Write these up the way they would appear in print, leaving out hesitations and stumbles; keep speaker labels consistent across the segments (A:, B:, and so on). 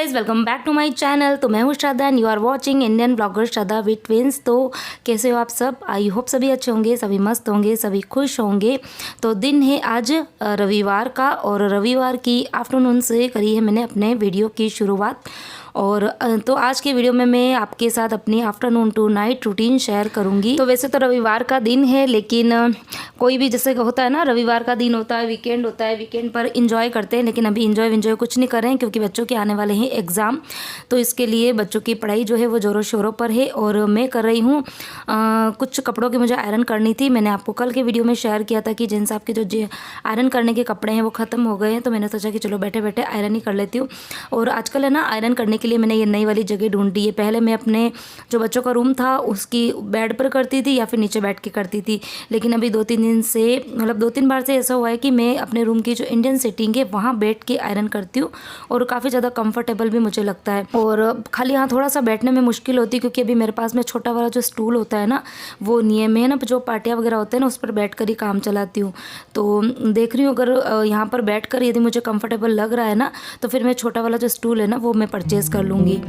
A: Guys, welcome back to my channel. तो मैं हूँ Shraddha and you are watching Indian blogger Shraddha with twins. तो कैसे हो आप सब? आई होप सभी अच्छे होंगे, सभी मस्त होंगे, सभी खुश होंगे। तो दिन है आज रविवार का और रविवार की आफ्टरनून से करी है मैंने अपने वीडियो की शुरुआत। और तो आज के वीडियो में मैं आपके साथ अपनी afternoon to night routine share करूंगी। तो वैसे तो रविवार का दिन है, लेकिन कोई भी जैसे होता है ना, रविवार का दिन होता है, वीकेंड होता है, वीकेंड पर इंजॉय करते हैं। लेकिन अभी इंजॉय कुछ नहीं कर रहे हैं क्योंकि बच्चों के आने वाले हैं एग्ज़ाम। तो इसके लिए बच्चों की पढ़ाई जो है वो ज़ोरों शोरों पर है। और मैं कर रही हूँ कुछ कपड़ों की मुझे आयरन करनी थी। मैंने आपको कल के वीडियो में शेयर किया था कि जिन साहब के जो आयरन करने के कपड़े हैं वो ख़त्म हो गए हैं। तो मैंने सोचा कि चलो बैठे बैठे आयरन ही कर लेती हूँ। और आजकल है ना, आयरन करने के लिए मैंने ये नई वाली जगह ढूंढी है। पहले मैं अपने जो बच्चों का रूम था उसकी बेड पर करती थी या फिर नीचे बैठ के करती थी। लेकिन अभी 2-3 दिन से, मतलब 2-3 बार से ऐसा हुआ है कि मैं अपने रूम की जो इंडियन सेटिंग है वहाँ बैठ के आयरन करती हूँ और काफ़ी ज़्यादा कंफर्टेबल भी मुझे लगता है। और खाली यहाँ थोड़ा सा बैठने में मुश्किल होती है क्योंकि अभी मेरे पास में छोटा वाला जो स्टूल होता है ना, वो नहीं है। मैं ना जो पार्टियाँ वगैरह होते हैं ना, उस पर बैठ कर ही काम चलाती हूँ। तो देख रही हूँ अगर यहाँ पर बैठ कर यदि मुझे कंफर्टेबल लग रहा है ना, तो फिर मैं छोटा वाला जो स्टूल है ना वो मैं परचेज़ कर लूँगी।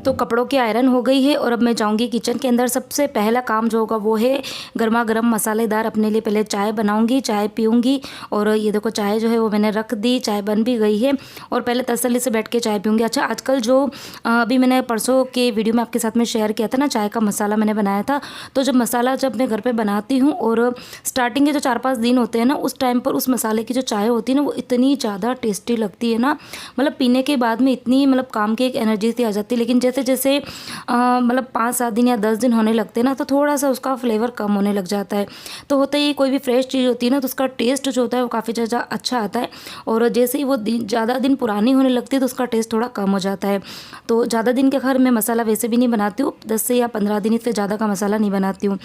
A: तो कपड़ों की आयरन हो गई है और अब मैं जाऊंगी किचन के अंदर। सबसे पहला काम जो होगा वो है गर्मा गर्म मसालेदार अपने लिए पहले चाय बनाऊंगी, चाय पीऊंगी। और ये देखो चाय जो है वो मैंने रख दी, चाय बन भी गई है और पहले तसल्ली से बैठ के चाय पीऊंगी। अच्छा, आजकल जो अभी मैंने परसों के वीडियो में आपके साथ में शेयर किया था ना, चाय का मसाला मैंने बनाया था। तो जब मसाला जब मैं घर पर बनाती हूँ और स्टार्टिंग के जो 4-5 दिन होते हैं ना, उस टाइम पर उस मसाले की जो चाय होती है ना, वो इतनी ज़्यादा टेस्टी लगती है ना। मतलब पीने के बाद में इतनी, मतलब काम की एक एनर्जी सी आ जाती है। लेकिन जैसे जैसे मतलब 5-7 दिन या 10 दिन होने लगते हैं ना, तो थोड़ा सा उसका फ्लेवर कम होने लग जाता है। तो होता ही, कोई भी फ्रेश चीज़ होती है ना, तो उसका टेस्ट जो होता है वो काफ़ी ज़्यादा अच्छा आता है। और जैसे ही वो ज़्यादा दिन पुरानी होने लगती है तो उसका टेस्ट थोड़ा कम हो जाता है। तो ज़्यादा दिन के घर मैं मसाला वैसे भी नहीं बनाती हूँ, 10 से या 15 दिन से ज़्यादा का मसाला नहीं बनाती हूँ।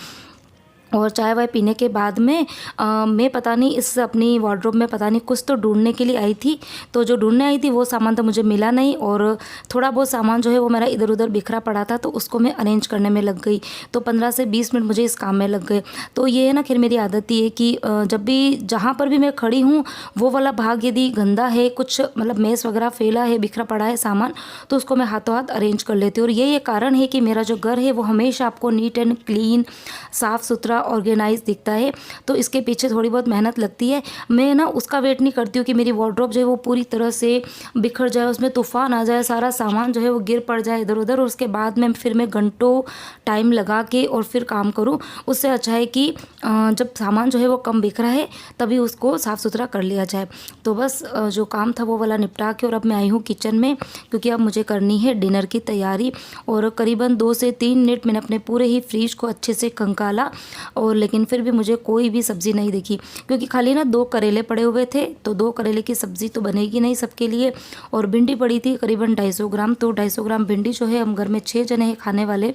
A: और चाय वाय पीने के बाद में मैं पता नहीं इस अपनी वार्डरोब में पता नहीं कुछ तो ढूंढने के लिए आई थी। तो जो ढूंढने आई थी वो सामान तो मुझे मिला नहीं और थोड़ा बहुत सामान जो है वो मेरा इधर उधर बिखरा पड़ा था, तो उसको मैं अरेंज करने में लग गई। तो 15 से 20 मिनट मुझे इस काम में लग गए। तो ये है ना, खैर मेरी आदत ही है कि जब भी जहाँ पर भी मैं खड़ी हूँ वो वाला भाग यदि गंदा है, कुछ मतलब मेस वगैरह फैला है, बिखरा पड़ा है सामान, तो उसको मैं हाथों हाथ अरेंज कर लेती हूँ। और ये कारण है कि मेरा जो घर है वो हमेशा आपको नीट एंड क्लीन, साफ़ सुथरा, ऑर्गेनाइज दिखता है। तो इसके पीछे थोड़ी बहुत मेहनत लगती है। मैं ना उसका वेट नहीं करती हूँ कि मेरी वार्डरोब जो है वो पूरी तरह से बिखर जाए, उसमें तूफान आ जाए, सारा सामान जो है वो गिर पड़ जाए इधर उधर, और उसके बाद में फिर मैं घंटों टाइम लगा के और फिर काम करूँ। उससे अच्छा है कि जब सामान जो है वो कम बिखरा है तभी उसको साफ़ सुथरा कर लिया जाए। तो बस जो काम था वो वाला निपटा के और अब मैं आई हूँ किचन में, क्योंकि अब मुझे करनी है डिनर की तैयारी। और करीबन 2 से 3 मिनट मैंने अपने पूरे ही फ्रिज को अच्छे से खंगाला, और लेकिन फिर भी मुझे कोई भी सब्ज़ी नहीं दिखी, क्योंकि खाली ना 2 करेले पड़े हुए थे। तो 2 करेले की सब्ज़ी तो बनेगी नहीं सबके लिए। और भिंडी पड़ी थी करीबन 250 ग्राम। तो 250 ग्राम भिंडी जो है, हम घर में 6 जने हैं खाने वाले,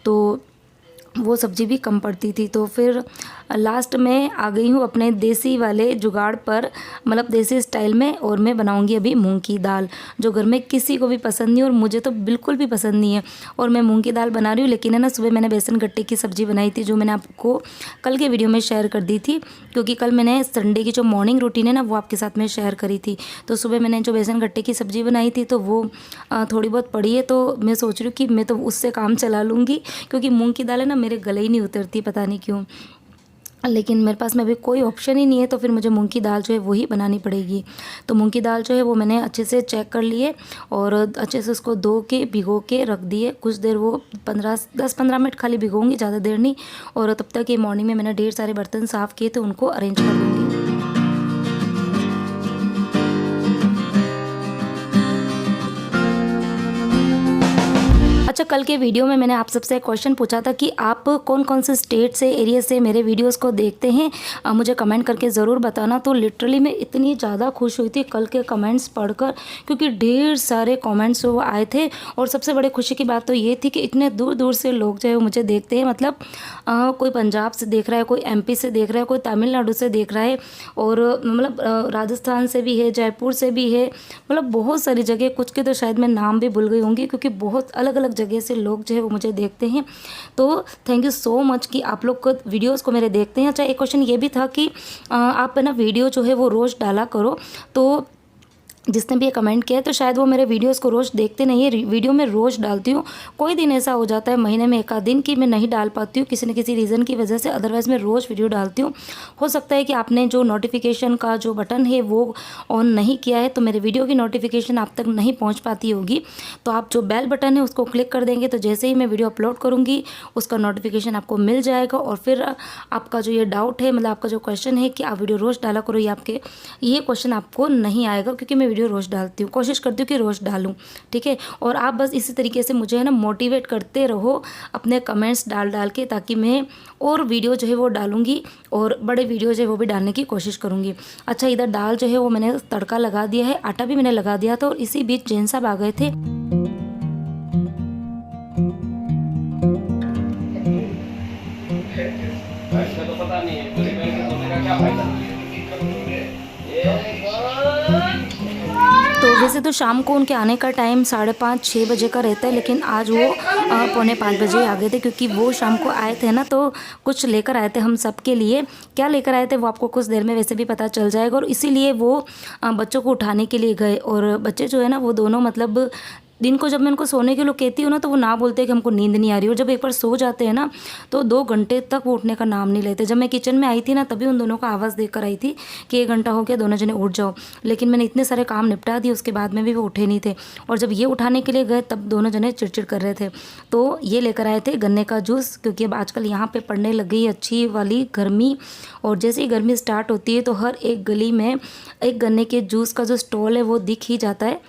A: तो वो सब्ज़ी भी कम पड़ती थी। तो फिर लास्ट में आ गई हूँ अपने देसी वाले जुगाड़ पर, मतलब देसी स्टाइल में। और मैं बनाऊंगी अभी मूंग की दाल, जो घर में किसी को भी पसंद नहीं और मुझे तो बिल्कुल भी पसंद नहीं है। और मैं मूंग की दाल बना रही हूँ। लेकिन है ना, सुबह मैंने बेसन गट्टे की सब्ज़ी बनाई थी, जो मैंने आपको कल के वीडियो में शेयर कर दी थी, क्योंकि कल मैंने संडे की जो मॉर्निंग रूटीन है ना वो आपके साथ में शेयर करी थी। तो सुबह मैंने जो बेसन गट्टे की सब्ज़ी बनाई थी तो वो थोड़ी बहुत पड़ी है। तो मैं सोच रही हूँ कि मैं तो उससे काम चला लूँगी, क्योंकि मूँग की दाल है ना मेरे गले ही नहीं उतरती, पता नहीं क्यों। लेकिन मेरे पास में अभी कोई ऑप्शन ही नहीं है, तो फिर मुझे मूंग की दाल जो है वही बनानी पड़ेगी। तो मूंग की दाल जो है वो मैंने अच्छे से चेक कर लिए और अच्छे से उसको धो के भिगो के रख दिए कुछ देर। वो 10-15 मिनट खाली भिगोऊंगी, ज़्यादा देर नहीं। और तब तक ये मॉर्निंग में मैंने ढेर सारे बर्तन साफ़ किए थे, उनको अरेंज कर दूँगी। अच्छा, कल के वीडियो में मैंने आप सबसे एक क्वेश्चन पूछा था कि आप कौन कौन से स्टेट से, एरिया से मेरे वीडियोस को देखते हैं, मुझे कमेंट करके ज़रूर बताना। तो लिटरली मैं इतनी ज़्यादा खुश हुई थी कल के कमेंट्स पढ़कर, क्योंकि ढेर सारे कमेंट्स वो आए थे। और सबसे बड़ी खुशी की बात तो ये थी कि इतने दूर दूर से लोग जो है वो मुझे देखते हैं। मतलब कोई पंजाब से देख रहा है, कोई MP से देख रहा है, कोई तमिलनाडु से देख रहा है, और मतलब राजस्थान से भी है, जयपुर से भी है, मतलब बहुत सारी जगह। कुछ के तो शायद मैं नाम भी भूल गई होंगी, क्योंकि बहुत अलग अलग जगह तरीके से लोग जो है वो मुझे देखते हैं। तो थैंक यू सो मच कि आप लोग को वीडियोज़ को मेरे देखते हैं। अच्छा, एक क्वेश्चन ये भी था कि आप है ना वीडियो जो है वो रोज़ डाला करो। तो जिसने भी ये कमेंट किया है तो शायद वो मेरे वीडियोस को रोज़ देखते नहीं है। वीडियो मैं रोज़ डालती हूँ। कोई दिन ऐसा हो जाता है महीने में एक आध दिन कि मैं नहीं डाल पाती हूँ किसी न किसी रीज़न की वजह से, अदरवाइज़ मैं रोज़ वीडियो डालती हूँ। हो सकता है कि आपने जो नोटिफिकेशन का जो बटन है वो ऑन नहीं किया है तो मेरे वीडियो की नोटिफिकेशन आप तक नहीं पहुँच पाती होगी। तो आप जो बेल बटन है उसको क्लिक कर देंगे तो जैसे ही मैं वीडियो अपलोड करूँगी उसका नोटिफिकेशन आपको मिल जाएगा। और फिर आपका जो ये डाउट है, मतलब आपका जो क्वेश्चन है कि आप वीडियो रोज़ डाला करो, ये क्वेश्चन आपको नहीं आएगा, क्योंकि मैं वीडियो रोज़ डालती हूँ, कोशिश करती हूँ कि रोज़ डालूँ। ठीक है, और आप बस इसी तरीके से मुझे है ना मोटिवेट करते रहो अपने कमेंट्स डाल डाल के, ताकि मैं और वीडियो जो है वो डालूँगी और बड़े वीडियो जो है वो भी डालने की कोशिश करूँगी। अच्छा, इधर दाल जो है वो मैंने तड़का लगा दिया है, आटा भी मैंने लगा दिया था, और इसी बीच जैन साहब आ गए थे।
B: तो पता नहीं है पूरी बैंक के सोने का क्या फायदा।
A: तो वैसे तो शाम को उनके आने का टाइम 5:30-6 बजे का रहता है, लेकिन आज वो 4:45 बजे आ गए थे, क्योंकि वो शाम को आए थे ना, तो कुछ लेकर आए थे हम सब के लिए। क्या लेकर आए थे वो आपको कुछ देर में वैसे भी पता चल जाएगा। और इसीलिए वो बच्चों को उठाने के लिए गए, और बच्चे जो है ना वो दोनों, मतलब दिन को जब मैं उनको सोने के लिए कहती हूँ ना तो वो ना बोलते हैं कि हमको नींद नहीं आ रही, और जब एक बार सो जाते हैं ना तो 2 घंटे तक वो उठने का नाम नहीं लेते। जब मैं किचन में आई थी ना तभी उन दोनों का आवाज़ देकर आई थी कि 1 घंटा हो गया, दोनों जने उठ जाओ, लेकिन मैंने इतने सारे काम निपटा दिए उसके बाद में भी वो उठे नहीं थे। और जब ये उठाने के लिए गए तब दोनों जने चिड़चिड़ कर रहे थे। तो ये लेकर आए थे गन्ने का जूस, क्योंकि अब आजकल यहाँ पर पड़ने लग गई अच्छी वाली गर्मी, और जैसे ही गर्मी स्टार्ट होती है तो हर एक गली में एक गन्ने के जूस का जो स्टॉल है वो दिख ही जाता है।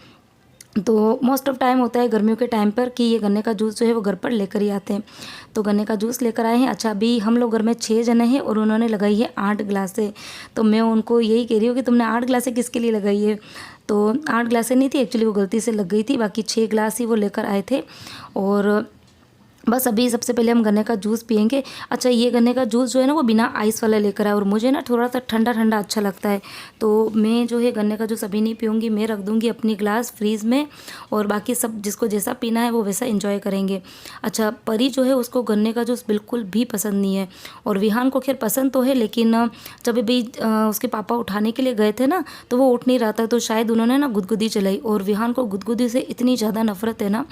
A: तो मोस्ट ऑफ टाइम होता है गर्मियों के टाइम पर कि ये गन्ने का जूस जो है वो घर पर लेकर ही आते हैं। तो गन्ने का जूस लेकर आए हैं। अच्छा, अभी हम लोग घर में 6 जने हैं और उन्होंने लगाई है 8 ग्लासें। तो मैं उनको यही कह रही हूँ कि तुमने 8 ग्लासें किसके लिए लगाई है। तो 8 ग्लासें नहीं थी एक्चुअली, वो गलती से लग गई थी, बाकी 6 ग्लास ही वो लेकर आए थे। और बस अभी सबसे पहले हम गन्ने का जूस पियेंगे। अच्छा, ये गन्ने का जूस जो है ना वो बिना आइस वाला लेकर आए, और मुझे ना थोड़ा सा ठंडा ठंडा अच्छा लगता है, तो मैं जो है गन्ने का जूस अभी नहीं पीऊँगी, मैं रख दूँगी अपनी ग्लास फ्रीज़ में, और बाकी सब जिसको जैसा पीना है वो वैसा एंजॉय करेंगे। अच्छा, परी जो है उसको गन्ने का जूस बिल्कुल भी पसंद नहीं है, और विहान को खैर पसंद तो है, लेकिन जब भी उसके पापा उठाने के लिए गए थे ना तो वो उठ नहीं रहा था, तो शायद उन्होंने ना गुदगुदी चलाई, और विहान को गुदगुदी से इतनी ज़्यादा नफरत है ना,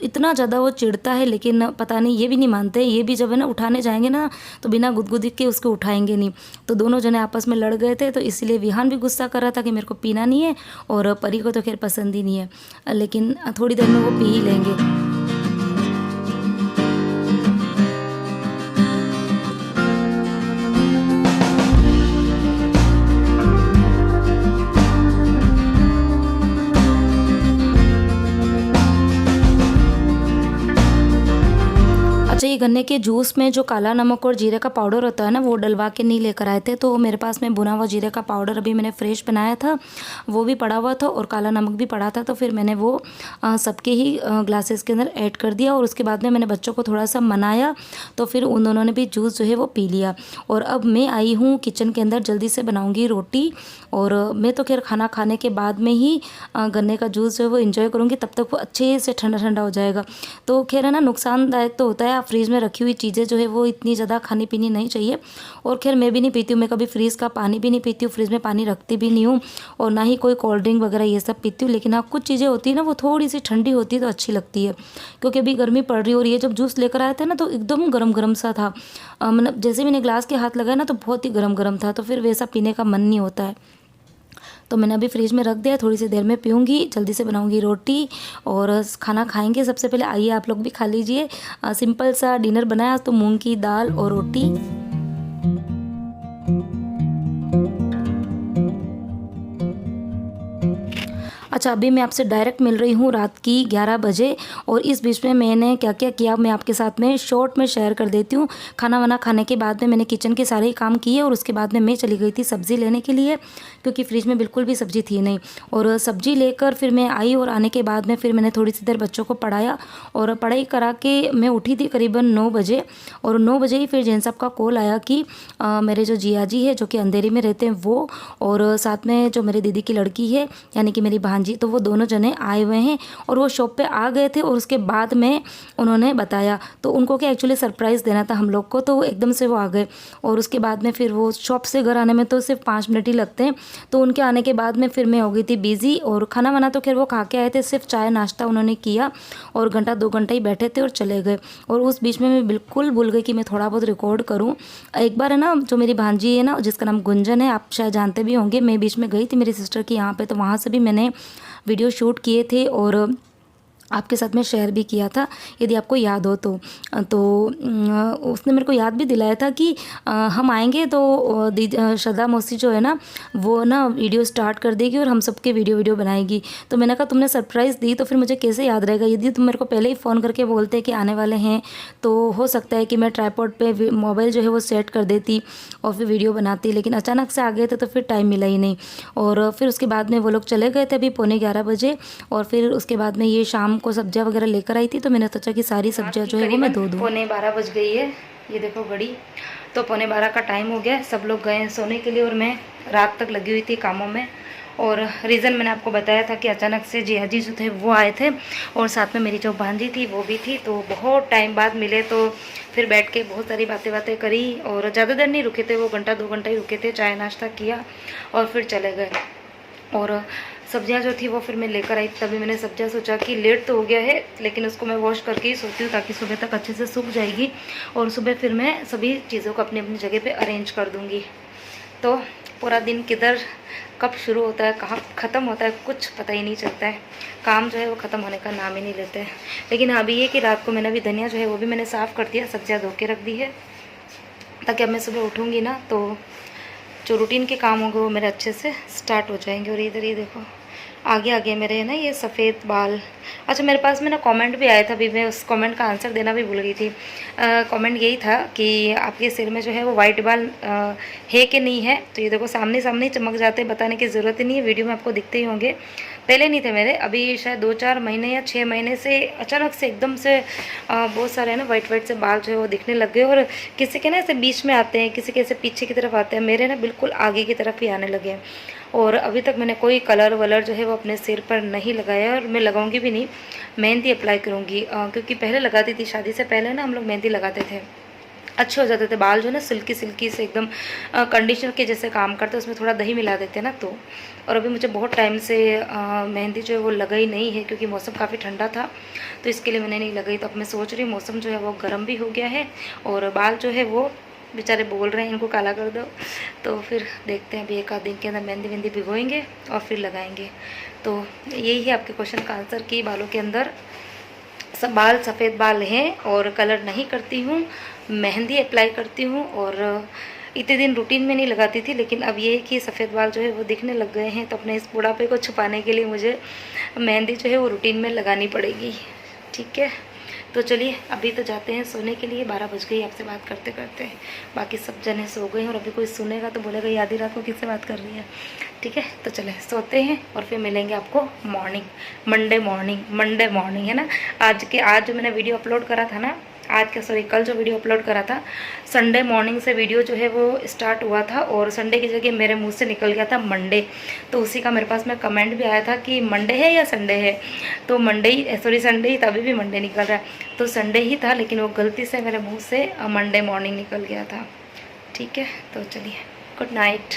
A: इतना ज़्यादा वो चिढ़ता है, लेकिन पता नहीं ये भी नहीं मानते। ये भी जब है ना उठाने जाएंगे ना तो बिना गुदगुदी के उसको उठाएंगे नहीं। तो दोनों जने आपस में लड़ गए थे, तो इसलिए विहान भी गुस्सा कर रहा था कि मेरे को पीना नहीं है, और परी को तो खैर पसंद ही नहीं है, लेकिन थोड़ी देर में वो पी ही लेंगे। अच्छा, ये गन्ने के जूस में जो काला नमक और जीरे का पाउडर होता है ना वो डलवा के नहीं लेकर आए थे, तो मेरे पास में भुना हुआ जीरे का पाउडर अभी मैंने फ्रेश बनाया था, वो भी पड़ा हुआ था, और काला नमक भी पड़ा था, तो फिर मैंने वो सबके ही ग्लासेस के अंदर ऐड कर दिया। और उसके बाद में मैंने बच्चों को थोड़ा सा मनाया, तो फिर उन दोनों ने भी जूस जो है वो पी लिया। और अब मैं आई हूँ किचन के अंदर, जल्दी से बनाऊँगी रोटी, और मैं तो खैर खाना खाने के बाद में ही गन्ने का जूस जो है वो इंजॉय करूँगी, तब तक वो अच्छे से ठंडा ठंडा हो जाएगा। तो खैर है ना, नुकसानदायक तो होता है, आप फ्रीज़ में रखी हुई चीज़ें जो है वो इतनी ज़्यादा खानी पीनी नहीं चाहिए। और खैर मैं भी नहीं पीती हूँ, मैं कभी फ्रीज़ का पानी भी नहीं पीती हूँ, फ्रिज में पानी रखती भी नहीं हूँ, और ना ही कोई कोल्ड ड्रिंक वगैरह ये सब पीती हूँ। लेकिन हाँ, कुछ चीज़ें होती है ना वो थोड़ी सी ठंडी होती है तो अच्छी लगती है, क्योंकि अभी गर्मी पड़ रही है। और ये जब जूस लेकर आया था ना तो एकदम गर्म गर्म सा था, मतलब जैसे मैंने ग्लास के हाथ लगाया ना तो बहुत ही गर्म गर्म था, तो फिर वैसा पीने का मन नहीं होता है। तो मैंने अभी फ्रिज में रख दिया, थोड़ी सी देर में पीऊँगी, जल्दी से बनाऊँगी रोटी और खाना खाएंगे। सबसे पहले आइए आप लोग भी खा लीजिए। सिंपल सा डिनर बनाया तो मूंग की दाल और रोटी। अच्छा, अभी मैं आपसे डायरेक्ट मिल रही हूँ रात की 11 बजे, और इस बीच में मैंने क्या क्या किया मैं आपके साथ में शॉर्ट में शेयर कर देती हूँ। खाना वाना खाने के बाद में मैंने किचन के सारे ही काम किए, और उसके बाद में मैं चली गई थी सब्ज़ी लेने के लिए, क्योंकि फ्रिज में बिल्कुल भी सब्ज़ी थी नहीं। और सब्ज़ी लेकर फिर मैं आई, और आने के बाद में फिर मैंने थोड़ी सी देर बच्चों को पढ़ाया, और पढ़ाई करा के मैं उठी थी करीबन 9 बजे। और 9 बजे ही फिर जैन साहब का कॉल आया कि मेरे जो जिया जी है जो कि अंधेरी में रहते हैं वो, और साथ में जो मेरी दीदी की लड़की है यानी कि मेरी भांजी जी, तो वो दोनों जने आए हुए हैं और वो शॉप पे आ गए थे और उसके बाद में उन्होंने बताया। तो उनको क्या एक्चुअली सरप्राइज़ देना था हम लोग को, तो एकदम से वो आ गए और उसके बाद में फिर वो शॉप से घर आने में तो सिर्फ 5 मिनट ही लगते हैं। तो उनके आने के बाद में फिर मैं हो गई थी बिज़ी और खाना वाना तो खैर वो खा के आए थे, सिर्फ चाय नाश्ता उन्होंने किया और घंटा 2 घंटे ही बैठे थे और चले गए। और उस बीच में मैं बिल्कुल भूल गई कि मैं थोड़ा बहुत रिकॉर्ड करूँ। एक बार है ना, जो मेरी भांजी है ना, जिसका नाम गुंजन है, आप शायद जानते भी होंगे, मैं बीच में गई थी मेरी सिस्टर की यहाँ पे, तो वहाँ से भी मैंने वीडियो शूट किए थे और आपके साथ में शेयर भी किया था, यदि आपको याद हो तो। उसने मेरे को याद भी दिलाया था कि हम आएंगे तो श्रद्धा मौसी जो है ना, वो ना वीडियो स्टार्ट कर देगी और हम सबके वीडियो बनाएगी। तो मैंने कहा तुमने सरप्राइज़ दी तो फिर मुझे कैसे याद रहेगा, यदि तुम मेरे को पहले ही फ़ोन करके बोलते कि आने वाले हैं तो हो सकता है कि मैं ट्राइपॉड पे मोबाइल जो है वो सेट कर देती और फिर वीडियो बनाती, लेकिन अचानक से आ गए थे तो फिर टाइम मिला ही नहीं। और फिर उसके बाद में वो लोग चले गए थे अभी 11:15 बजे और फिर उसके बाद में ये शाम को सब्जियां वगैरह लेकर आई थी, तो मैंने सोचा कि सारी सब्जियां जो है वो मैं धो दूँ। 11:15 बज गई है, ये देखो घड़ी, तो 11:15 का टाइम हो गया, सब लोग गए हैं सोने के लिए और मैं रात तक लगी हुई थी कामों में। और रीज़न मैंने आपको बताया था कि अचानक से जिया जी जो थे वो आए थे और साथ में मेरी जो भांजी थी वो भी थी, तो बहुत टाइम बाद मिले तो फिर बैठ के बहुत सारी बातें करी और ज़्यादा देर नहीं रुके थे, वो घंटा 2 घंटा ही रुके थे, चाय नाश्ता किया और फिर चले गए। और सब्जियां जो थी वो फिर मैं लेकर आई, तभी मैंने सब्जियां सोचा कि लेट तो हो गया है लेकिन उसको मैं वॉश करके ही सोती हूँ ताकि सुबह तक अच्छे से सूख जाएगी और सुबह फिर मैं सभी चीज़ों को अपनी अपनी जगह पे अरेंज कर दूँगी। तो पूरा दिन किधर कब शुरू होता है कहाँ ख़त्म होता है कुछ पता ही नहीं चलता है, काम जो है वो ख़त्म होने का नाम ही नहीं लेते हैं। लेकिन अभी ये कि रात को मैंने अभी धनिया जो है वो भी मैंने साफ़ कर दिया, सब्जियाँ धो के रख दी है ताकि अब मैं सुबह उठूँगी ना तो जो रूटीन के काम होंगे वो मेरे अच्छे से स्टार्ट हो जाएंगे। और इधर ये देखो आगे मेरे है ना ये सफ़ेद बाल। अच्छा, मेरे पास में ना कमेंट भी आया था, अभी मैं उस कमेंट का आंसर देना भी भूल गई थी। कमेंट यही था कि आपके सिर में जो है वो वाइट बाल है कि नहीं है, तो ये देखो सामने ही चमक जाते हैं, बताने की ज़रूरत ही नहीं है, वीडियो में आपको दिखते ही होंगे। पहले नहीं थे मेरे, अभी शायद 2-4 महीने या 6 महीने से अचानक से एकदम से बहुत सारे है ना वाइट से बाल जो है वो दिखने लग गए और किसी के ना ऐसे बीच में आते हैं, किसी के ऐसे पीछे की तरफ आते हैं, मेरे ना बिल्कुल आगे की तरफ ही आने लगे हैं। और अभी तक मैंने कोई कलर वलर जो है वो अपने सिर पर नहीं लगाया और मैं लगाऊंगी भी नहीं, मेहंदी अप्लाई करूंगी क्योंकि पहले लगाती थी, शादी से पहले ना हम लोग मेहंदी लगाते थे, अच्छे हो जाते थे बाल जो ना सिल्की से एकदम कंडीशनर के जैसे काम करते, उसमें थोड़ा दही मिला देते ना तो। और अभी मुझे बहुत टाइम से मेहंदी जो है वो लगाई नहीं है क्योंकि मौसम काफ़ी ठंडा था, तो इसके लिए मैंने नहीं लगाई। तो अब मैं सोच रही हूँ मौसम जो है वो गर्म भी हो गया है और बाल जो है वो बेचारे बोल रहे हैं इनको काला कर दो, तो फिर देखते हैं अभी 1 आध दिन के अंदर मेहंदी भिगोएंगे और फिर लगाएंगे। तो यही है आपके क्वेश्चन का आंसर कि बालों के अंदर सब बाल सफ़ेद बाल हैं और कलर नहीं करती हूँ, मेहंदी अप्लाई करती हूँ और इतने दिन रूटीन में नहीं लगाती थी, लेकिन अब ये कि सफ़ेद बाल जो है वो दिखने लग गए हैं, तो अपने इस बुढ़ापे को छुपाने के लिए मुझे मेहंदी जो है वो रूटीन में लगानी पड़ेगी। ठीक है, तो चलिए अभी तो जाते हैं सोने के लिए, 12 बज गई आपसे बात करते करते, बाकी सब जने सो गए हैं और अभी कोई सुनेगा तो बोलेगा ये आधी रात को किससे बात कर रही है। ठीक है, तो चले सोते हैं और फिर मिलेंगे आपको मंडे मॉर्निंग है ना। आज जो मैंने वीडियो अपलोड करा था ना, कल जो वीडियो अपलोड करा था, संडे मॉर्निंग से वीडियो जो है वो स्टार्ट हुआ था और संडे की जगह मेरे मुंह से निकल गया था मंडे, तो उसी का मेरे पास में कमेंट भी आया था कि मंडे है या संडे है, तो संडे ही, तभी भी मंडे निकल रहा है, तो संडे ही था लेकिन वो गलती से मेरे मुंह से मंडे मॉर्निंग निकल गया था। ठीक है, तो चलिए गुड नाइट।